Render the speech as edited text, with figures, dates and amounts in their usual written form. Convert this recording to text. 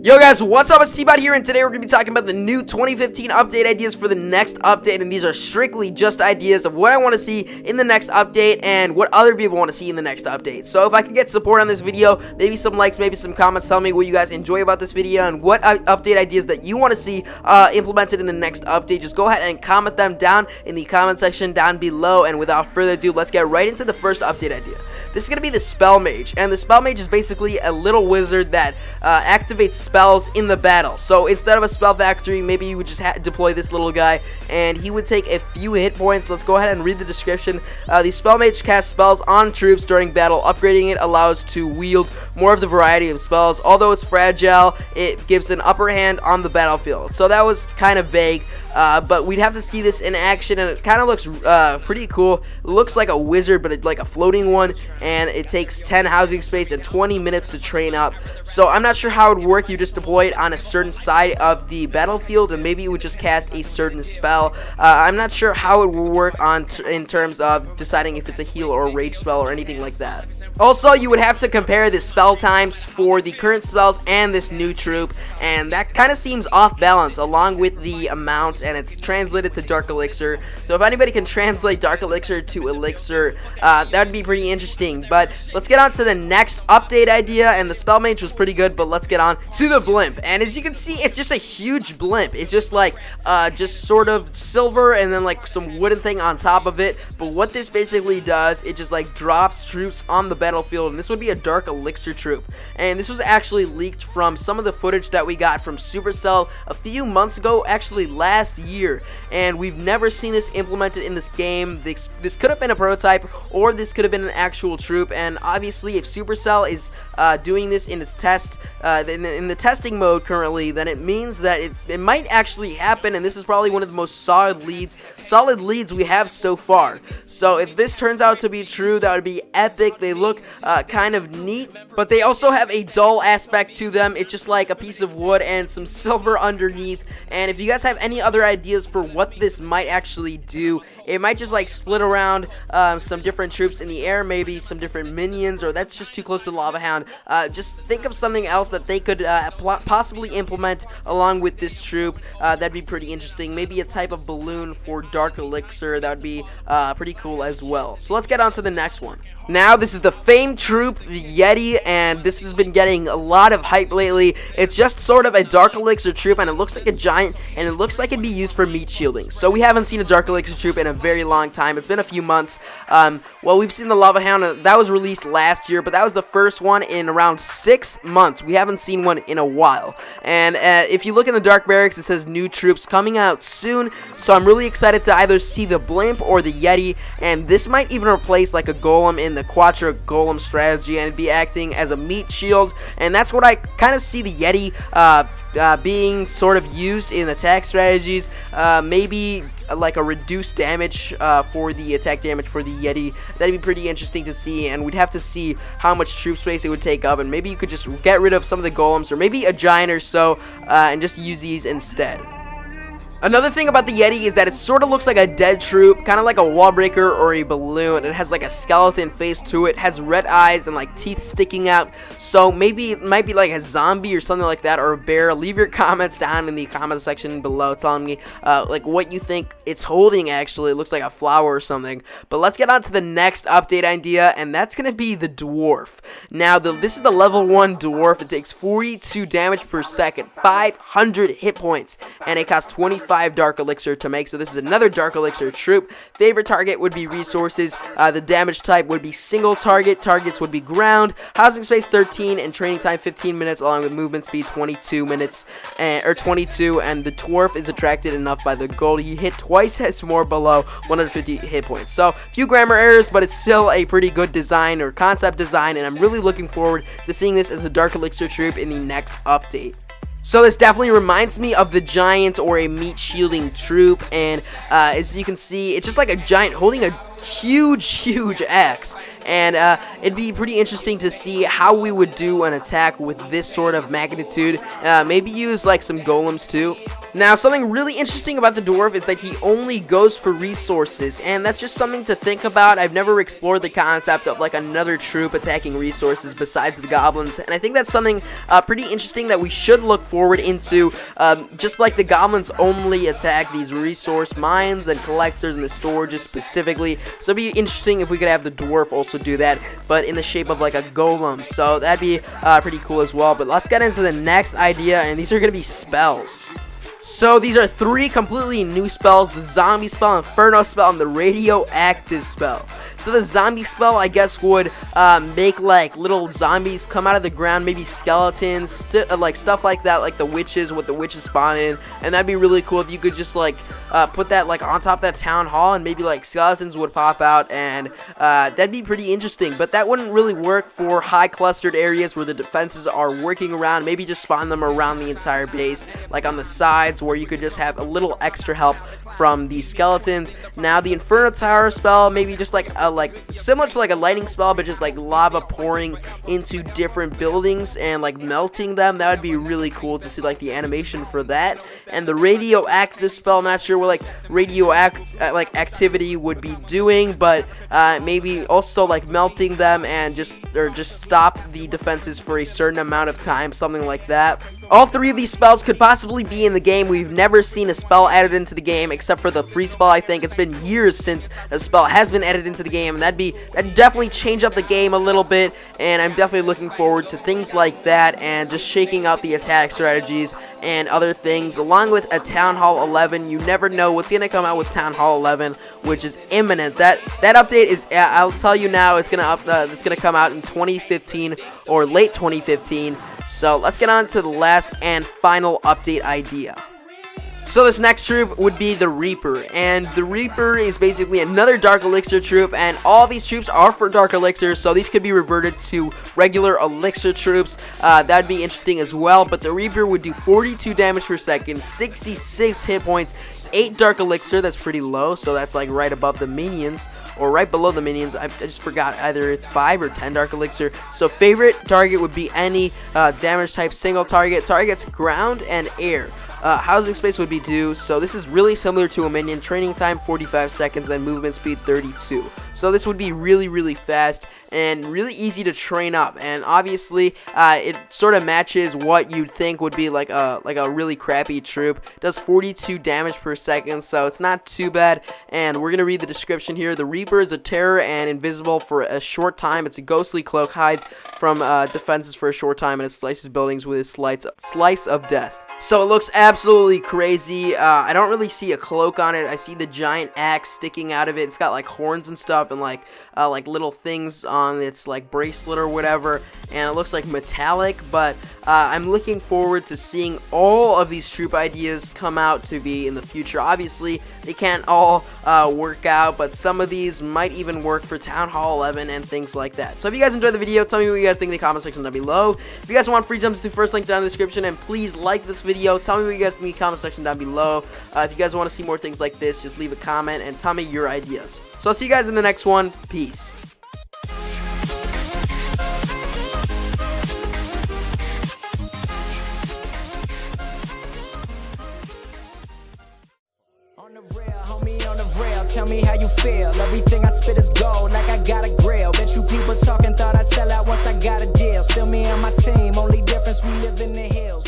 Yo guys, what's up? It's T-Bot here, and today we're going to be talking about the new 2015 update ideas for the next update, and these are strictly just ideas of what I want to see in the next update and what other people want to see in the next update. So if I could get support on this video, maybe some likes, maybe some comments, tell me what you guys enjoy about this video and what update ideas that you want to see implemented in the next update. Just go ahead and comment them down in the comment section down below, and without further ado, let's get right into the first update idea. This is going to be the Spell Mage, and the Spell Mage is basically a little wizard that activates spells in the battle. So instead of a spell factory, maybe you would just deploy this little guy, and he would take a few hit points. Let's go ahead and read the description. The Spell Mage casts spells on troops during battle. Upgrading it allows to wield more of the variety of spells. Although it's fragile, it gives an upper hand on the battlefield. So that was kind of vague. But we'd have to see this in action, and it kind of looks pretty cool. It looks like a wizard, but it's like a floating one, and it takes 10 housing space and 20 minutes to train up. So I'm not sure how it would work. You just deploy it on a certain side of the battlefield, and maybe it would just cast a certain spell. I'm not sure how it will work in terms of deciding if it's a heal or a rage spell or anything like that. Also, you would have to compare the spell times for the current spells and this new troop, and that kind of seems off balance along with the amount, and it's translated to Dark Elixir. So if anybody can translate Dark Elixir to Elixir, that would be pretty interesting. But let's get on to the next update idea, and the Spell Mage was pretty good, but let's get on to the Blimp. And as you can see, it's just a huge Blimp. It's just like just sort of silver and then like some wooden thing on top of it. But what this basically does, it just like drops troops on the battlefield, and this would be a Dark Elixir troop. And this was actually leaked from some of the footage that we got from Supercell a few months ago, actually last year, and we've never seen this implemented in this game. This could have been a prototype, or this could have been an actual troop. And obviously, if Supercell is doing this in its test, in the testing mode currently, then it means that it might actually happen, and this is probably one of the most solid leads we have so far. So if this turns out to be true, that would be epic. They look kind of neat, but they also have a dull aspect to them. It's just like a piece of wood and some silver underneath. And if you guys have any other ideas for what this might actually do, it might just like split around some different troops in the air, maybe some different minions, or that's just too close to the Lava Hound. Just think of something else that they could possibly implement along with this troop. That'd be pretty interesting. Maybe a type of balloon for Dark Elixir. That would be pretty cool as well. So let's get on to the next one. Now, this is the famed troop, the Yeti, and this has been getting a lot of hype lately. It's just sort of a Dark Elixir troop, and it looks like a giant, and it looks like it'd be used for meat shielding. So we haven't seen a Dark Elixir troop in a very long time. It's been a few months. Well, we've seen the Lava Hound. That was released last year, but that was the first one in around 6 months. We haven't seen one in a while. And if you look in the Dark Barracks, it says new troops coming out soon. So I'm really excited to either see the Blimp or the Yeti, and this might even replace like a Golem in the Quattro Golem strategy and be acting as a meat shield. And that's what I kind of see the Yeti being sort of used in attack strategies. Maybe like a reduced damage for the attack damage for the Yeti. That'd be pretty interesting to see, and we'd have to see how much troop space it would take up, and maybe you could just get rid of some of the golems, or maybe a giant or so, and just use these instead. Another thing about the Yeti is that it sort of looks like a dead troop, kind of like a wall breaker or a balloon. It has like a skeleton face to it, has red eyes and like teeth sticking out. So maybe it might be like a zombie or something like that, or a bear. Leave your comments down in the comment section below telling me like what you think it's holding. Actually, it looks like a flower or something. But let's get on to the next update idea, and that's going to be the Dwarf. Now, this is the level 1 Dwarf. It takes 42 damage per second, 500 hit points, and it costs 25 Dark Elixir to make. So this is another Dark Elixir troop. Favorite target would be resources. The damage type would be single target. Targets would be ground. Housing space 13, and training time 15 minutes, along with movement speed 22 minutes, or 22. And the Dwarf is attracted enough by the gold. He hit twice as more below 150 hit points. So few grammar errors, but it's still a pretty good design or concept design, and I'm really looking forward to seeing this as a Dark Elixir troop in the next update. So this definitely reminds me of the giant or a meat shielding troop, and as you can see, it's just like a giant holding a huge axe, and it'd be pretty interesting to see how we would do an attack with this sort of magnitude. Maybe use like some golems too. Now, something really interesting about the Dwarf is that he only goes for resources, and that's just something to think about. I've never explored the concept of like another troop attacking resources besides the goblins, and I think that's something pretty interesting that we should look forward into. Just like the goblins only attack these resource mines and collectors and the storages specifically, so it'd be interesting if we could have the Dwarf also do that, but in the shape of like a golem, so that'd be pretty cool as well. But let's get into the next idea, and these are going to be spells. So these are 3 completely new spells: the zombie spell, inferno spell, and the radioactive spell. So the zombie spell, I guess, would make like little zombies come out of the ground, maybe skeletons, like stuff like that, like the witches, what the witches spawn in, and that'd be really cool if you could just like put that like on top of that town hall, and maybe like skeletons would pop out, and that'd be pretty interesting. But that wouldn't really work for high clustered areas where the defenses are working around. Maybe just spawn them around the entire base, like on the sides, where you could just have a little extra help from these skeletons. Now the Inferno Tower spell, maybe just like similar to like a lightning spell, but just like lava pouring into different buildings and like melting them. That would be really cool to see like the animation for that. And the radioactive spell, not sure what like activity would be doing, but maybe also like melting them and just stop the defenses for a certain amount of time, something like that. All 3 of these spells could possibly be in the game. We've never seen a spell added into the game except for the free spell. I think it's been years since a spell has been added into the game, and that'd definitely change up the game a little bit, and I'm definitely looking forward to things like that and just shaking out the attack strategies and other things, along with a Town Hall 11. You never know what's going to come out with Town Hall 11, which is imminent. That update is, I'll tell you now, it's gonna come out in 2015 or late 2015. So let's get on to the last and final update idea. So this next troop would be the Reaper, and the Reaper is basically another Dark Elixir troop, and all these troops are for Dark Elixirs, so these could be reverted to regular Elixir troops. That'd be interesting as well, but the Reaper would do 42 damage per second, 66 hit points, 8 Dark Elixir. That's pretty low, so that's like right above the minions, or right below the minions. I just forgot, either it's 5 or 10 Dark Elixir. So favorite target would be any damage type single target. Targets ground and air. Housing space would be 2, so this is really similar to a minion. Training time 45 seconds and movement speed 32. So this would be really fast and really easy to train up, and obviously it sort of matches what you'd think would be like a really crappy troop. It does 42 damage per second, so it's not too bad. And we're gonna read the description here. The Reaper is a terror and invisible for a short time. It's a ghostly cloak, hides from defenses for a short time, and it slices buildings with its slice of death. So it looks absolutely crazy. I don't really see a cloak on it. I see the giant axe sticking out of it. It's got like horns and stuff, and like little things on its like bracelet or whatever, and it looks like metallic. But I'm looking forward to seeing all of these troop ideas come out to be in the future. Obviously they can't all work out, but some of these might even work for Town Hall 11 and things like that. So if you guys enjoyed the video, tell me what you guys think in the comment section down below. If you guys want free jumps, the first link down in the description, and please like this video. Tell me what you guys think in the comment section down below. If you guys want to see more things like this, just leave a comment and tell me your ideas. So I'll see you guys in the next one. Peace. Tell me how you feel. Everything I spit is gold, like I got a grill. Bet you people talking thought I'd sell out once I got a deal. Still me and my team, only difference we live in the hills.